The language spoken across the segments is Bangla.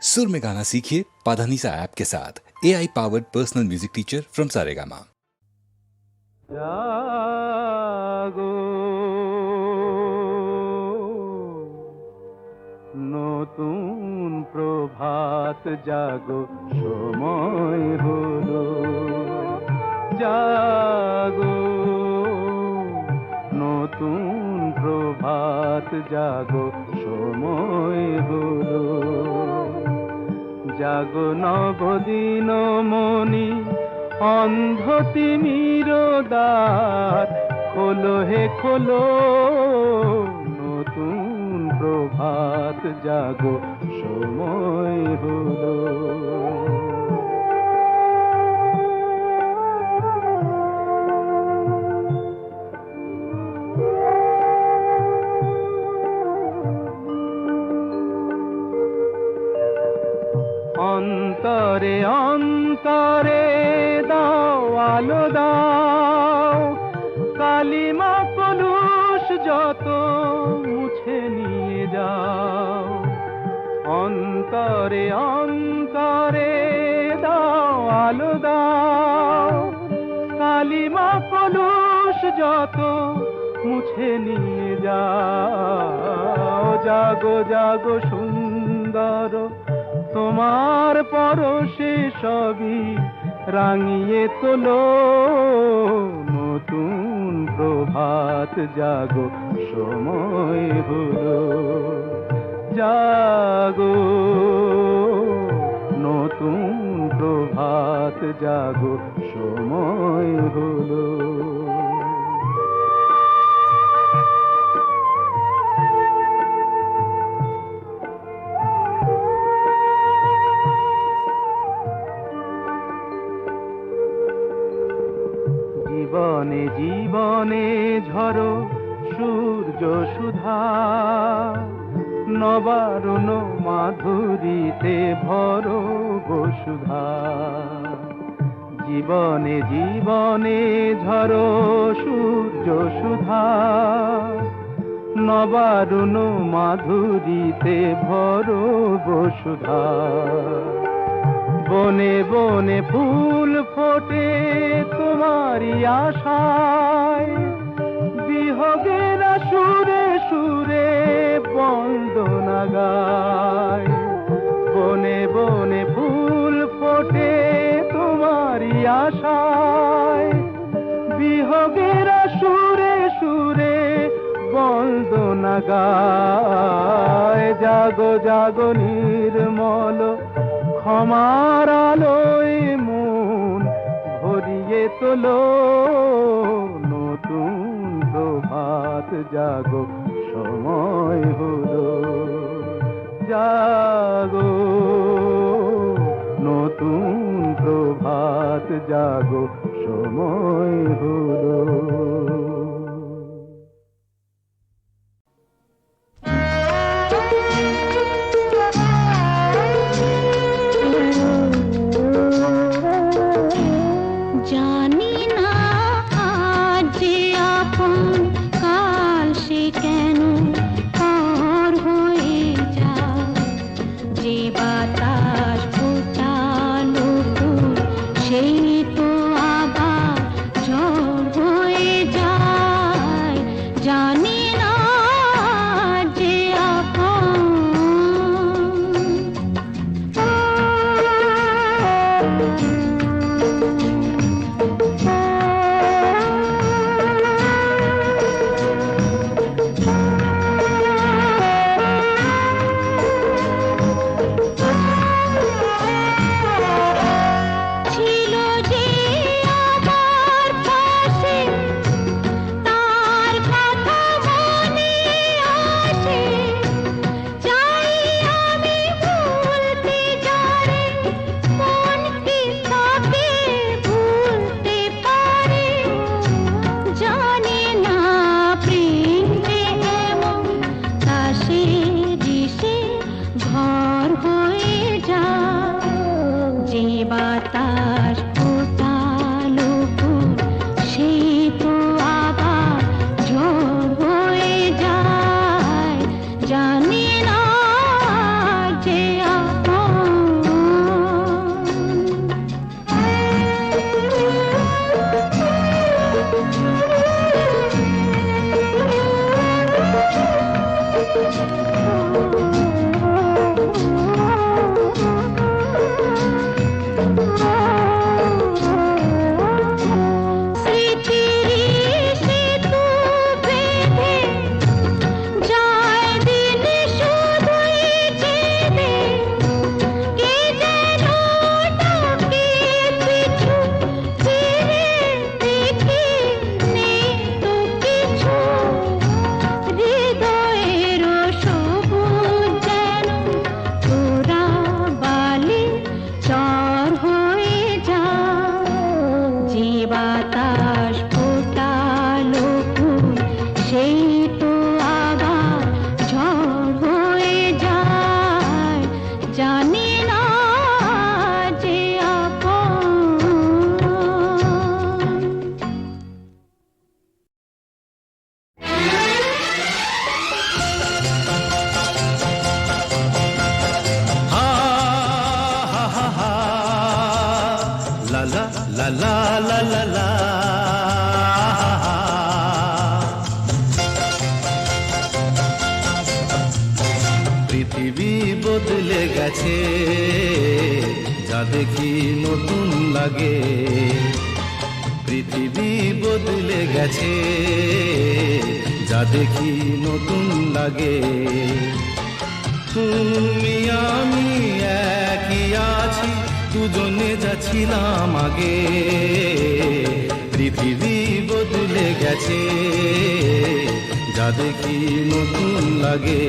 सुर में गाना सीखिए पाधानीसा ऐप के साथ। AI powered personal music teacher from Saregama. জাগো নতুন প্রভাত জাগো সময় হলো, জাগো নতুন প্রভাত জাগো সময় হলো, জাগো নবদিন মনি অন্ধ তিমির দ্বার খোলো হে খোলো, নতুন প্রভাত জাগো সময় হলো। অন্তরে অন্তরে দাও আলো দাও, কালিমা কলুষ যত মুছে নিয়ে যাও। অন্তরে অন্তরে দাও আলো দাও, কালিমা কলুষ যত মুছে নিয়ে যাও। জাগো জাগো সুন্দর তোমার পরশে সবই রাঙিয়ে তোলো, নতুন প্রভাত জাগো সময় হলো, জাগো নতুন প্রভাত জাগো সময় হলো। জীবনে জীবনে ঝরো সূর্য সুধা, নবারুণ মাধুরীতে ভরো বসুধা। জীবনে জীবনে ঝরো সূর্য সুধা, নবারুণ মাধুরীতে ভরো বসুধা। বনে বনে ফুল ফোটে তোমারি আশায়, বিহগের সুরে সুরে বন্দনা গায়। বনে বনে ফুল ফোটে তোমারি আশায়, বিহগের সুরে সুরে বন্দনা গায়। জাগো জাগো নির্মল ক্ষমার আলোয় মন ভরিয়ে তোলো, নতুন প্রভাত জাগো সময় হলো, জাগো নতুন প্রভাত জাগো সময় হলো। লা লা লা লা। পৃথিবী বদলে গেছে, যা দেখি নতুন লাগে। পৃথিবী বদলে গেছে, যা দেখি নতুন লাগে। তুমি আমি একই আছি, দুজনে যাচ্ছিলাম আগে। পৃথিবী বদলে গেছে, যা দেখি নতুন লাগে।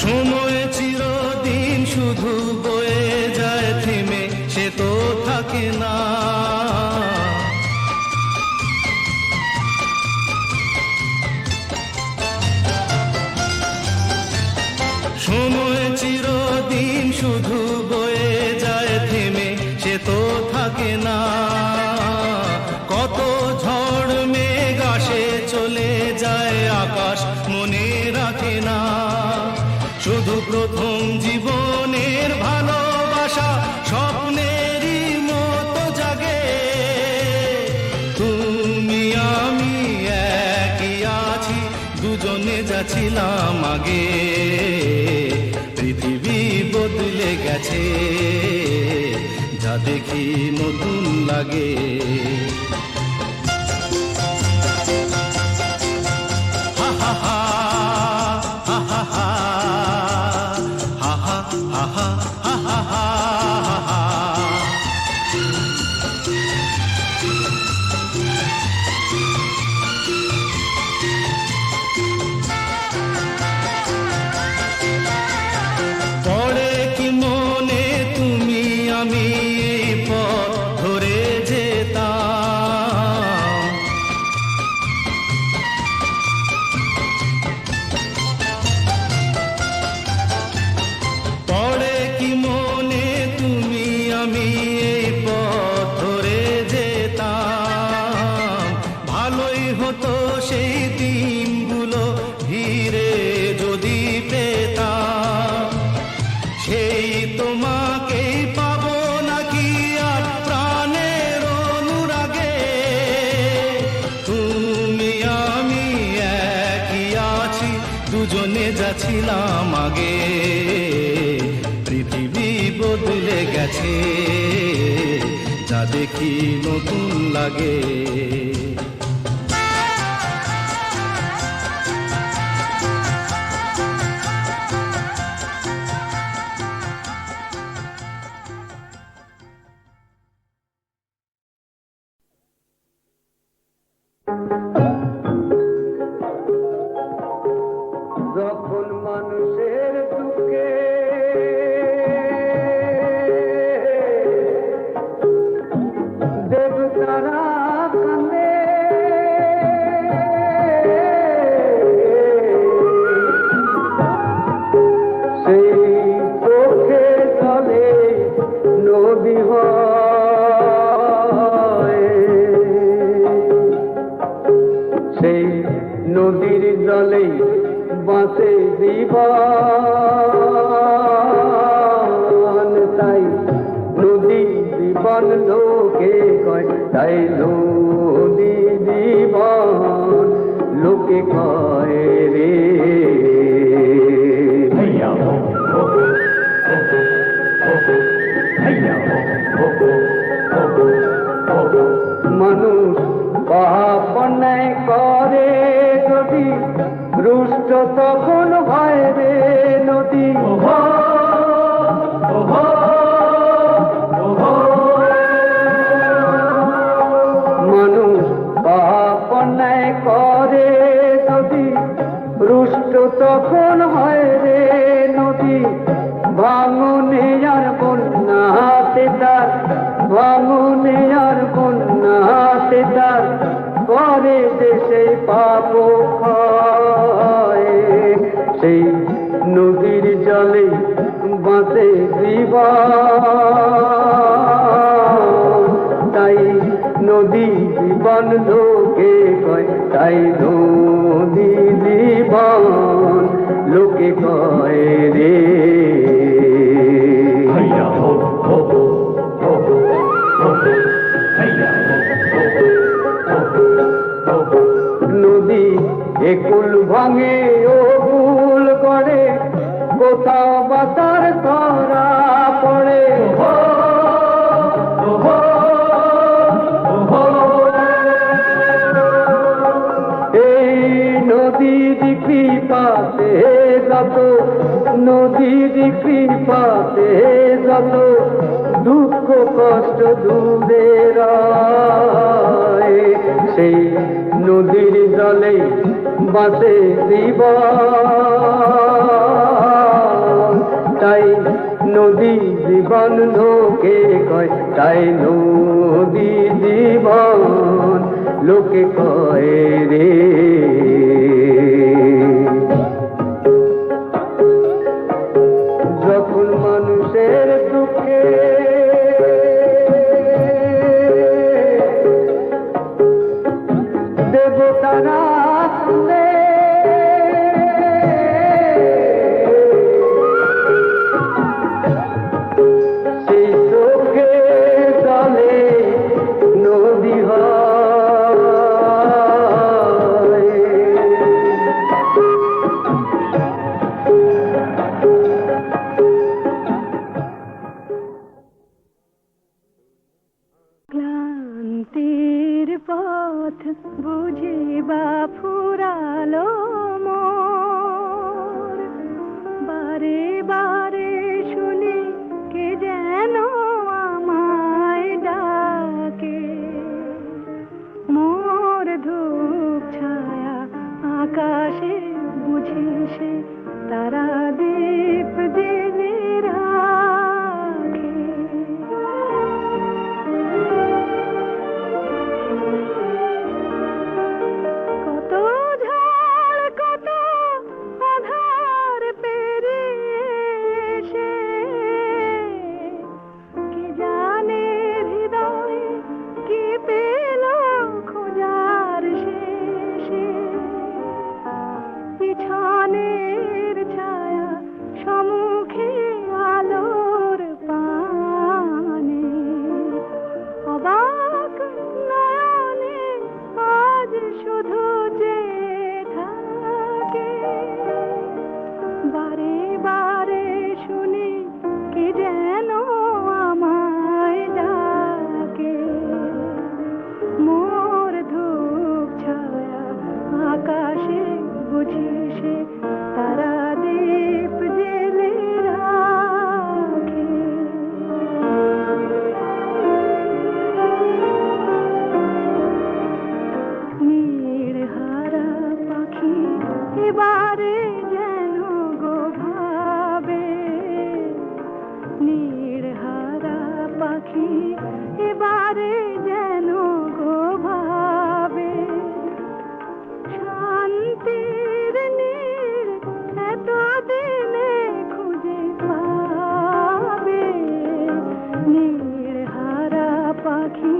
সময় চিরদিন শুধু বয়ে যায় থেমে, সে তো থাকে না। সময় চিরদিন শুধু বয়ে যায় থেমে, সে তো থাকে না। কত ঝড় মেঘ আসে চলে যায়, আকাশ মনে রাখে না। শুধু প্রথম জীবনের ভালোবাসা স্বপ্নেরই মতো জাগে। তুমি আমি একই আছি, দুজনে যাচ্ছিলাম আগে। পৃথিবী বদলে গেছে, যা দেখি নতুন লাগে। হা হা হা হা হা হা হা হা হা হা হা হা। পড়ে কি মনে তুমি আমি এই পথ ধরে যেতাম। পড়ে কি মনে তুমি আমি এই পথ ধরে যেতাম। ভালোই হতো সেই দিনগুলো ধীরে যদি পেতাম। সেই তোমাকেই পাবো নাকি আর প্রাণের অনুরাগে। তুমি আমি একই আছি, দুজনে যাচ্ছিলাম আগে। পৃথিবী বদলে গেছে, যা দেখি নতুন লাগে। যখন মানুষের দুঃখে দেবতারা কান্দে, সেই চোখে জলে নদী হয়। সেই নদীর জলে বাঁচে জীবন, তাই নদী জীবন লোকে কয়, তাই নদী জীবন লোকে কয় রে। মানুষ পাপ অন্যায় করে যদি, রুষ্ট তখন হয় রে নদী। মানুষ পাপ অন্যায় করে যদি, রুষ্ট তখন হয় রে নদী। ভাঙনে আর বন্যাতে তার, ভাঙনে আর বন্যাতে তার করে দেশে পাপ ক্ষয়। সেই নদীর জলে বাঁচে জীবন, তাই নদী জীবন লোকে কয়, তাই নদী জীবন লোকে কয় রে। নদী একুল ভাঙে ও কুল করে, কোথাও বাতার ধরা পড়ে। এই নদীর কৃপাতে যত, নদীর কৃপাতে যত দুঃখ কষ্ট দূরে রয়, সেই নদীর জলে বাসে জীবন, তাই নদী জীবন লোকে কয়, তাই নদী জীবন লোকে কয় রে। যখন মানুষের দুঃখে দেবতারা শুনে, সেই চোখে জলে নদী হয়। ক্লান্তির পথ বুঝে বা ফুরালো মোর, বারে বারে শুনি কে যেন আমায় ডাকে। মোর ধূপ ছায়া আকাশে বুঝি সে তারা দীপ জেলে রাখে। কত ঝড় কত আধার পেরিয়ে এসে, কি জানে হৃদয় কি পেল খোঁজার শেষে। পিছনের ছায়া সম্মুখে আলোর পানে, অবাক নয়নে আজ শুধু চেয়ে থাকে। বারে বারে শুনি কে যেন আমায় ডাকে। মোর ধূপ ছায়া আকাশে বুঝি সে তারা দীপ জেলে রাখে। নীড়হারা পাখি এবারে যেন গো ভাবে, নীড়হারা পাখি এবারে যেন গো ভাবে। শান্তির নীড় এতদিনে খুঁজে পাবে, নীড়হারা পাখি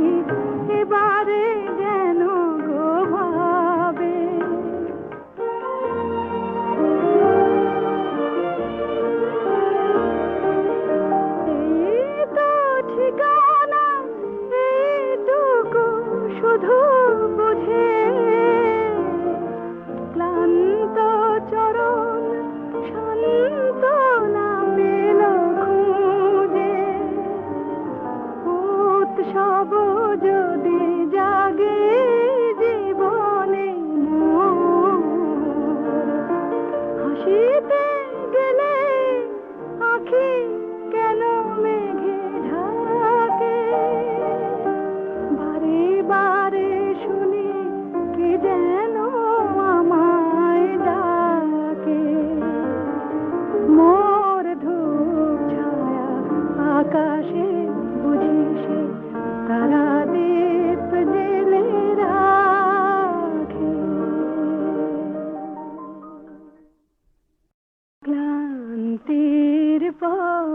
এবারে যেন গো ভাবে। এই তো ঠিকানা, এইটুকু শুধু বুঝে, ক্লান্ত চরণ শান্ত না পেল খুঁজে। উৎসব যদি জাগে জীবনে মোর, হাসিতে গেলে আখি কেন মেঘে ঢাকে। বারে বারে শুনি কে যেন আমায় ডাকে। মোর ধূপ ছায়া আকাশে বুঝি সে তারা দীপ জেলে রাখে।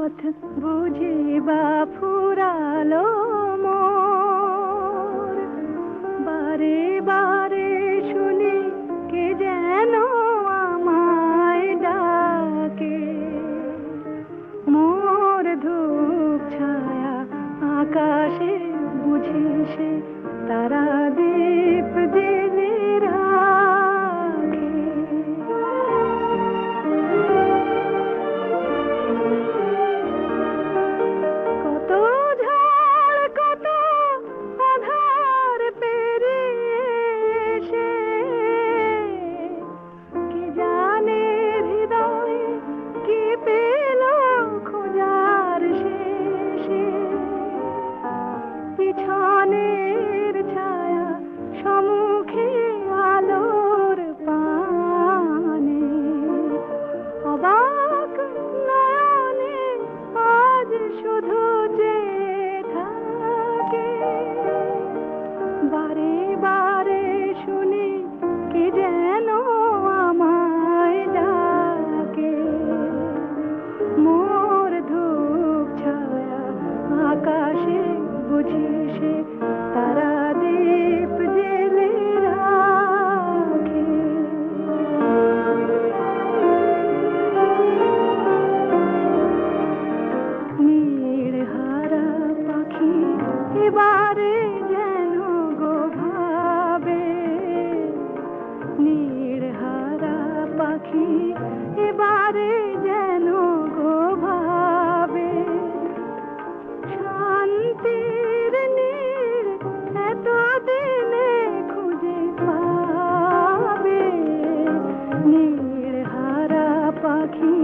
পথ বুঝি বা ফুরালো মোর, বারে বারে শুনি কে যেন আমায় ডাকে। মোর ধূপ ছায়া আকাশে বুঝি সে তারা দীপ জেলে রাখে। কত ঝড় কত আধার পেরিয়ে এসে কি জানে হৃদয় কি পেল খোঁজার শেষে। পিছনের ছায়া সম্মুখে আলোর পানে, অবাক নয়নে আজ শুধু চেয়ে থাকে। বারে বারে শুনি কি যেন আমায় ডাকে। মোর ধূপ ছায়া আকাশে বুঝি সে তারা দীপ জেলে রাখে। নীড় হারা পাখি এবারে যেন গো ভাবে। নীড় হারা পাখি এবারে যেন গো ভাবে। শান্তির নীড় এতদিনে খুঁজে পাবে। নীড় হারা পাখি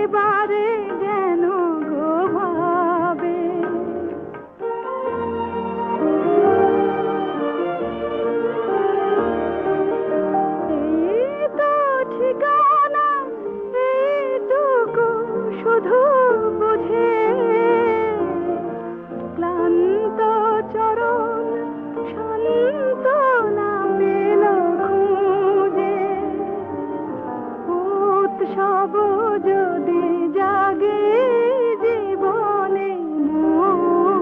এবারে যেন গো ভাবে। এই তো ঠিকানা, এইটুকু শুধু বুঝে। ক্লান্ত চরণ সান্ত্বনা পেল খুঁজে। উৎসব যদি জাগে জীবনে মোর,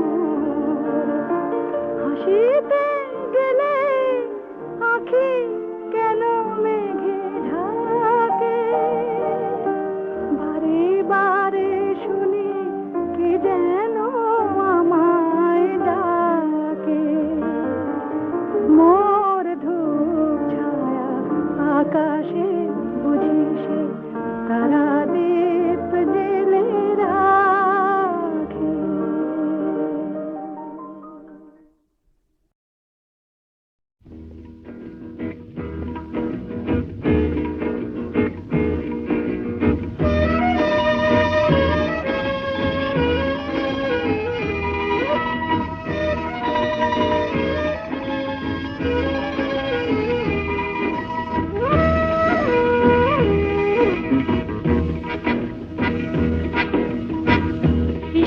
হাসিতে গেলে আঁখি কেন মেঘে ঢাকে। বারে বারে শুনি কে যেন আমায় ডাকে। মোর ধূপ ছায়া আকাশে বুঝি সে তারা দীপ জেলে রাখে।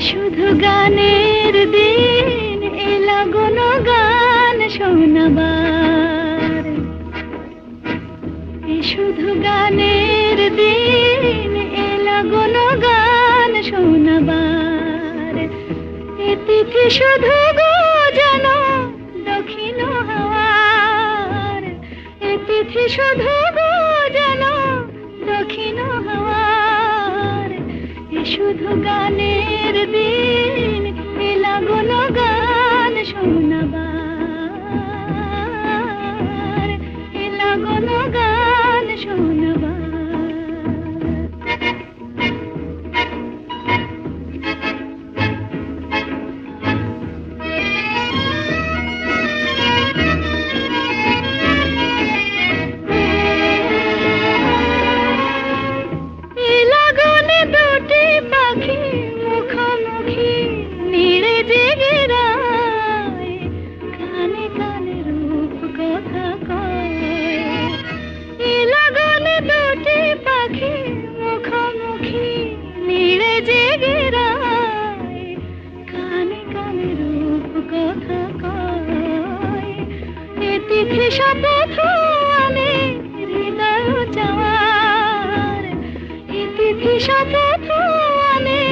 শুধু গানের দিন এলা গুণ গান শোনাবার। শুধু গানের দিন এলা গুণ গান শোনাবার। এ তিথি শুধু গো যেন দক্ষিণ হাওয়ার। এ তিথি শুধু গো যেন দক্ষিণ হাওয়ার। এ শুধু গানের দিন এলা গুণ গান শোনাবার। এলা গুণ গান শোনাবার। শপথ আনে হৃদয় চাওয়ার, ইতিথি শপথ আনে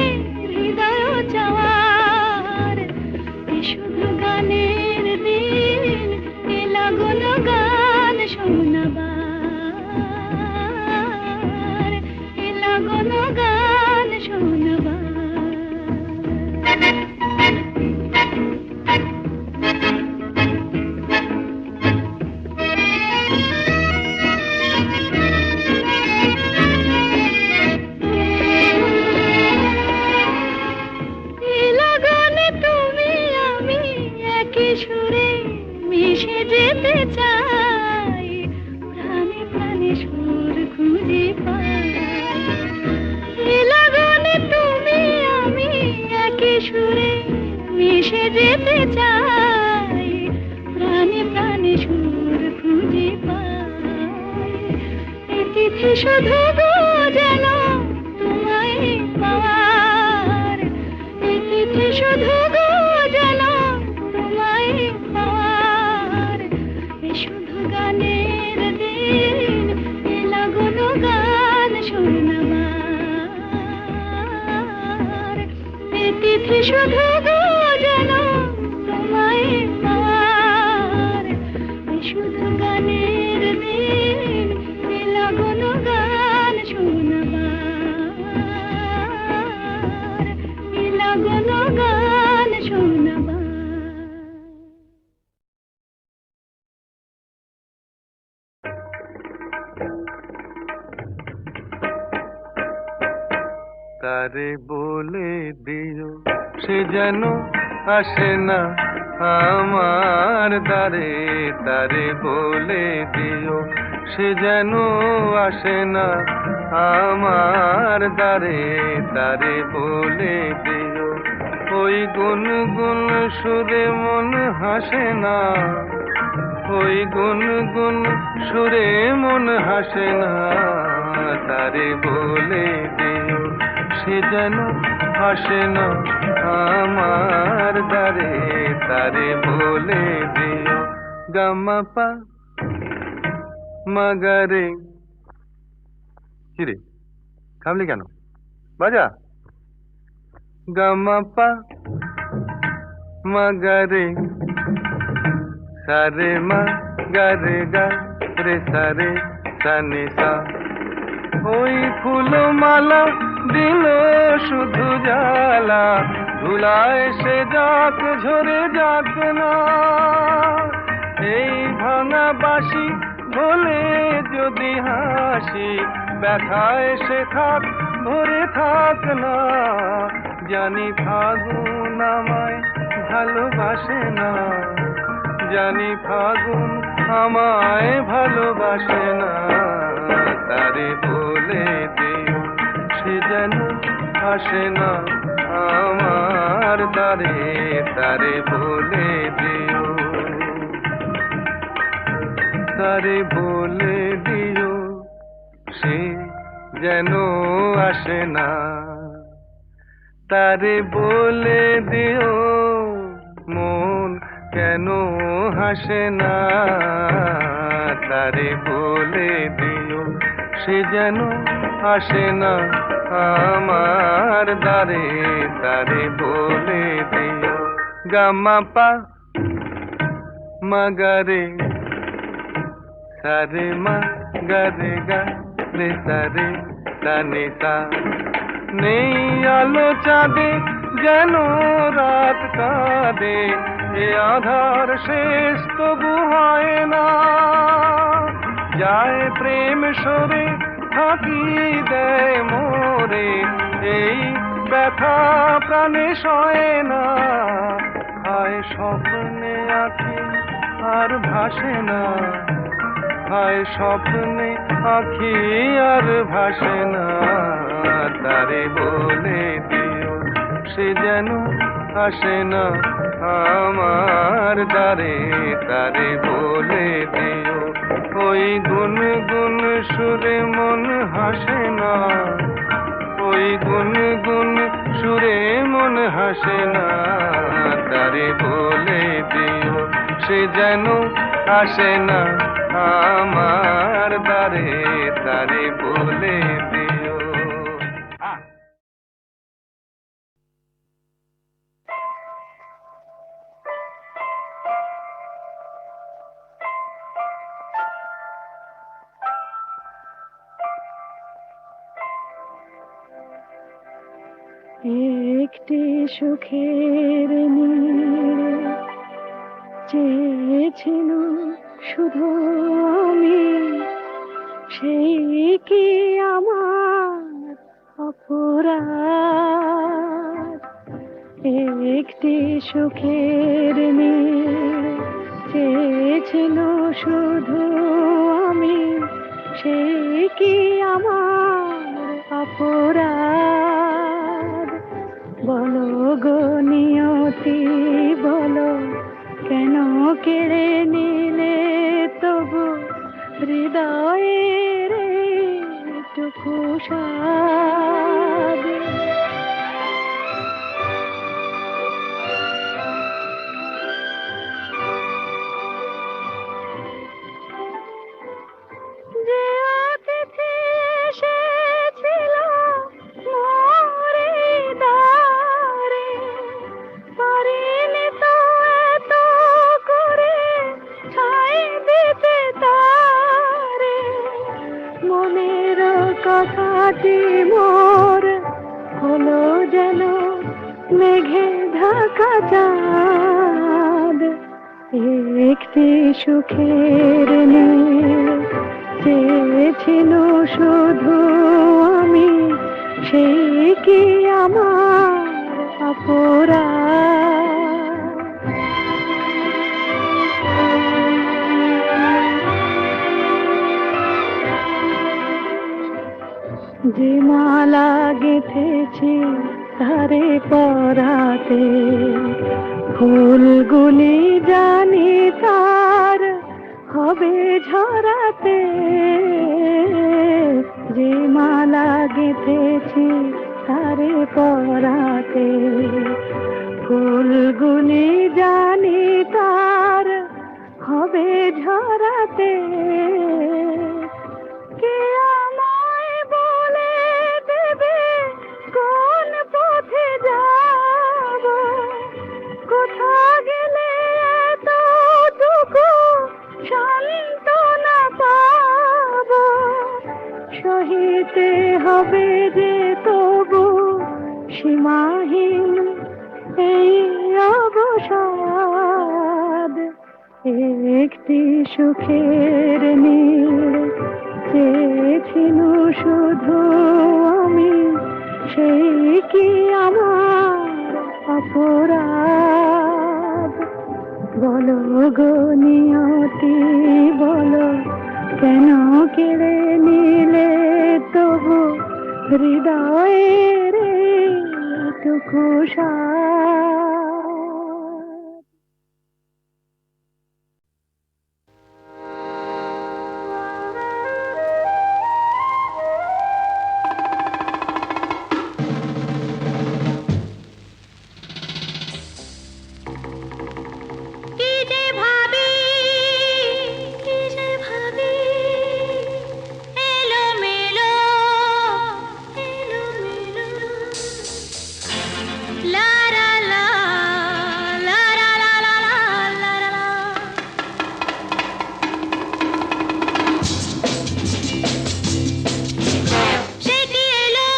ভেসে যেতে চাই, প্রাণে প্রাণে সুর খুঁজে পাই। এ তিথি শুধু গো যেন তোমায় পাওয়ার, এ তিথি শুধু গো যেন তোমায় পাওয়ার। এ শুধু গানের দিন, এ লাগল গান শোনাবার। এ তিথি শুধু গো যেন তোমায় পাওয়ার, এ শুধু গানের দিন, এ লাগল গান শোনাবার, এ লাগল গান শোনাবার। তারে বলে দিও সে যেন আসে না আমার দ্বারে, তারে বলে দিও সে যেন আসে না আমার দ্বারে, তারে বলে দিও ওই গুনগুন সুরে মন হাসে না, ওই গুনগুন সুরে মন হাসে না, তারে বলে দিও সে যেন আসে না আমার দ্বারে, তারে বলে দিও। গামাপা মাগারে, কিরে থামলি কেন, বাজা। গামাপা মাগারে সারে মা গারে গা রে সারে সানে সা। ওই ফুলমালা দিল শুধু জ্বালা, ধুলায় সে যাক ঝরে যাক না। এই ভাঙা বাঁশি ভোলে যদি হাসি, ব্যথায় সে থাক ধরে থাক না। জানি ফাগুন আমায় ভালোবাসে না, জানি ফাগুন আমায় ভালোবাসে না, তারে বলে দিও সে যেন আসে না আমার দ্বারে, তারে বলে দিও, তারে বলে দিও সে যেন আসে না, তারে বলে দিও মন কেন হাসে না, তারে বলে দিও সে যেন আসে না আমার দ্বারে, তারে বলে দিও। গামাপা মাগারে সারে মা গারে গা রে সারে সানে সা। নেই আলো চাঁদে যেন রাত কাঁদে, এ আধার শেষ তবু হয় না। যায় প্রেম সরে থাকি দেয় মোরে, এই ব্যথা প্রাণে সয় না। হায় স্বপ্নে আঁখি আর ভাসে না, হায় স্বপ্নে আঁখি আর ভাসে না, তারে বলে দিও সে যেন আসে না আমার দ্বারে, তারে বলে দিও ওই গুনগুন সুরে মন হাসে না, ওই গুনগুন সুরে মন হাসে না, তারে বলে দিও সে যেন আসে না আমার দ্বারে, তারে বলে দিও। একটি সুখের নীড় চেয়েছিল শুধু আমি, সেই কি আমার অপরাধ? একটি সুখের নীড় চেয়েছিল শুধু আমি, সেই কি আমার অপরাধ? বলো গো নিয়তি স্বাদ। যে অতিথি এসেছিল মোর এই দ্বারে, পারিনি তো এত করে ছাই দিতে তারে। মনের কথাটি মোর হলো যেন মেঘে ঢাকা চাঁদ। একটি সুখের নীড় চেয়েছিল শুধু আমি, সেই কি আমার অপরাধ? যে মালা গেঁথেছি তারে পরাতে, ফুলগুলি জানি তার হবে ঝরাতে। যে মালা গেঁথেছি তারে পরাতে, ফুলগুলি জানি তার হবে ঝরাতে। কে আমায় বলে দেবে কোন পথে যাব, কোথা গেলে এতটুকু সান্ত্বনা পাব। সহিতে হবে যে তবু সীমাহীন এই অবসাদ। একটি সুখের নীড় চেয়েছিল শুধু আমি, সেই কি আমার অপরাধ? বলো গো নিয়তি বলো, কেন কেড়ে নিলে তবু হৃদয়ের এইটুকু সাদ? কি যে ভাবি, কি যে ভাবি, এলোমেলো, এলোমেলো। লা লা লা, লা লা লা লা লা লা লা। সে কি এলো,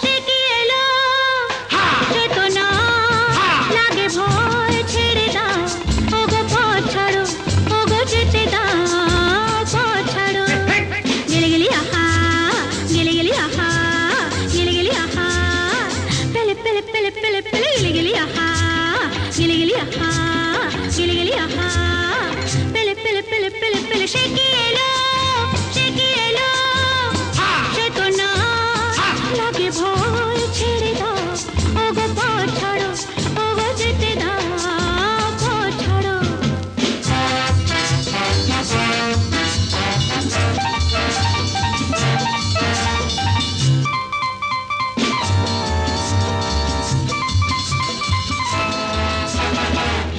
সে কি এলো, সে তো না লাগে ভয়, ছেড়ে দাও ওগো পথ ছাড়ো, ওগো যেতে দাও পথ ছাড়ো। গেলে গেলি আহা, গেলে গেলি আহা, গেলে গেলি আহা, পেলে পেলে পেলে পেলে পেলে গেলে গেলি আহা, গেলে গেলি আহা, গেলে গেলি আহা, পেলে পেলে পেলে পেলে পেলে। সে কি এলো, সে কি এলো, সে তো না লাগে ভয়, ছেড়ে দাও ওগো পথ ছাড়ো, ওগো যেতে দাও পথ ছাড়ো।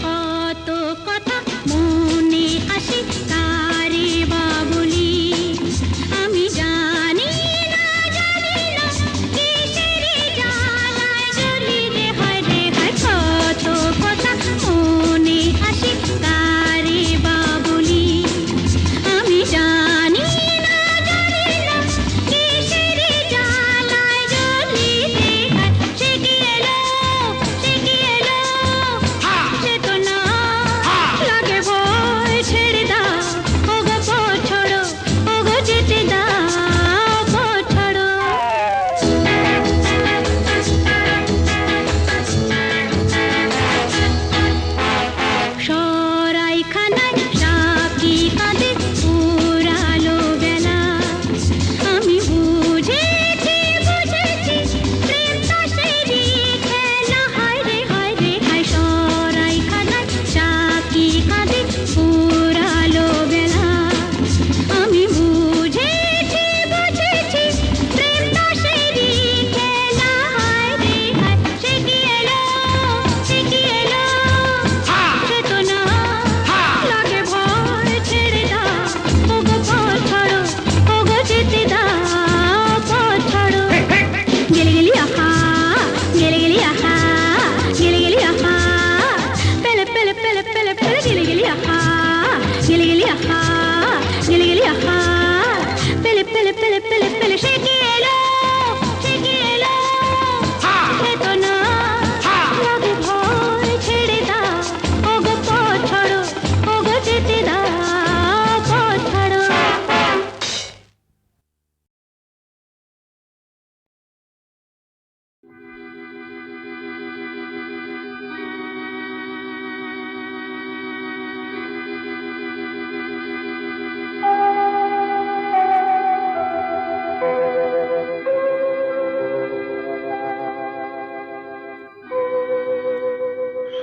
কত কথা মনে আসে তারে বাবু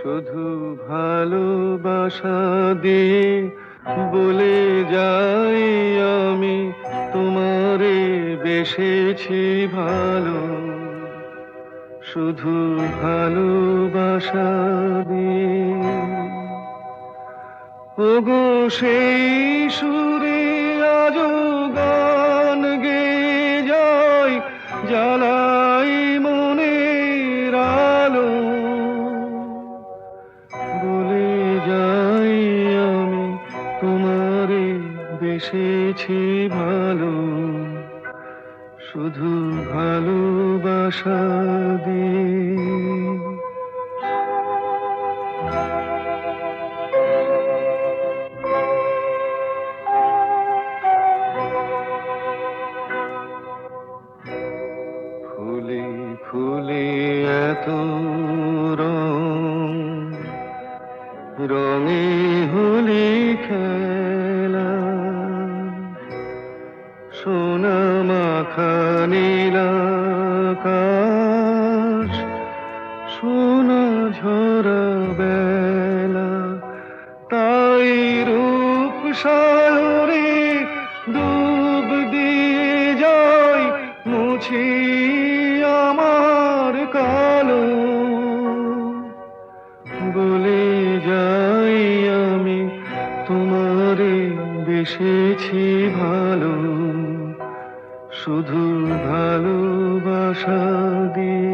শুধু ভালোবাসা দিয়ে বলে যাই আমি তোমারে বেসেছি ভালো, শুধু ভালোবাসা দিয়ে। ওগো সেই সুরে আজো গান গেয়ে যায়, জ্বালাই মনের আলো, বলে যাই আমি তোমারে বেসেছি ভালো, শুধু ভালোবাসা দিয়ে। ফুলে ফুলে এত রং, রঙে হলি খেলা, সোনা মাখা নীল আকাশ, সোনা ঝরা বেলা, তাই রূপ সাগরে ডুব দিয়ে যাই মুছি আমার কালো, বলে যাই আমি তোমারে বেসেছি ভালো, শুধু ভালোবাসা দিয়ে।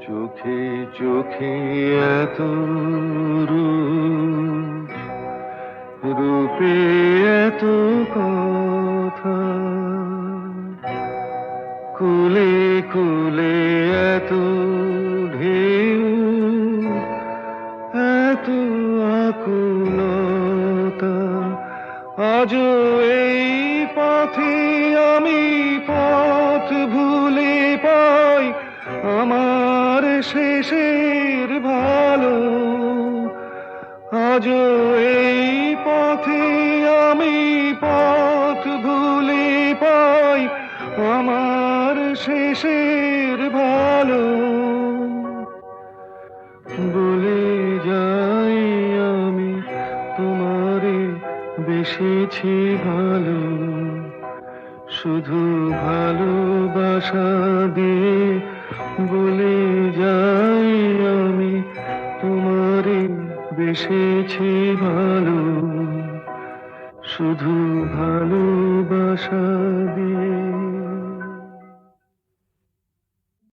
চোখে চোখে এত রূপ, রূপে এত কথা, কুলে কুলে এত ঢেউ, এত আকুলতা, আজও এই পথে আমি পথ ভুলে পাই আমার শেষের ভালো, আজও এই পথে আমি পথ ভুলে পাই আমার শেষের ভালো, বলে যাই আমি তোমারে বেসেছি ভালো, শুধু ভালোবাসা দিয়ে। বলে যাই আমি তোমারে বেসেছি ভালো, শুধু ভালোবাসা দিয়ে।